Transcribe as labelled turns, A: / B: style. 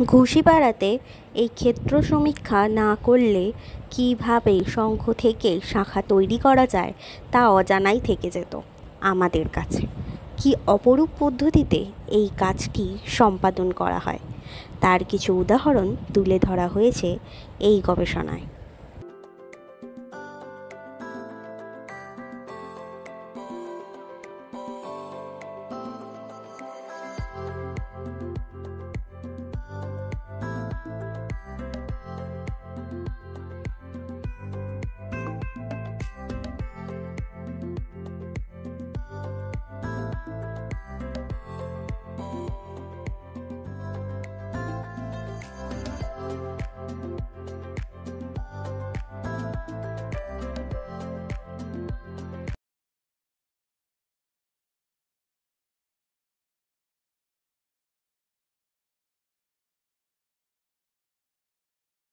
A: ঘুষিপাড়াতে এই ক্ষেত্র সমীক্ষা না করলে কীভাবে শঙ্খ থেকে শাঁখা তৈরি করা যায় তা অজানাই থেকে যেত আমাদের কাছে। কী অপরূপ পদ্ধতিতে এই কাজটি সম্পাদন করা হয় তার কিছু উদাহরণ তুলে ধরা হয়েছে এই গবেষণায়।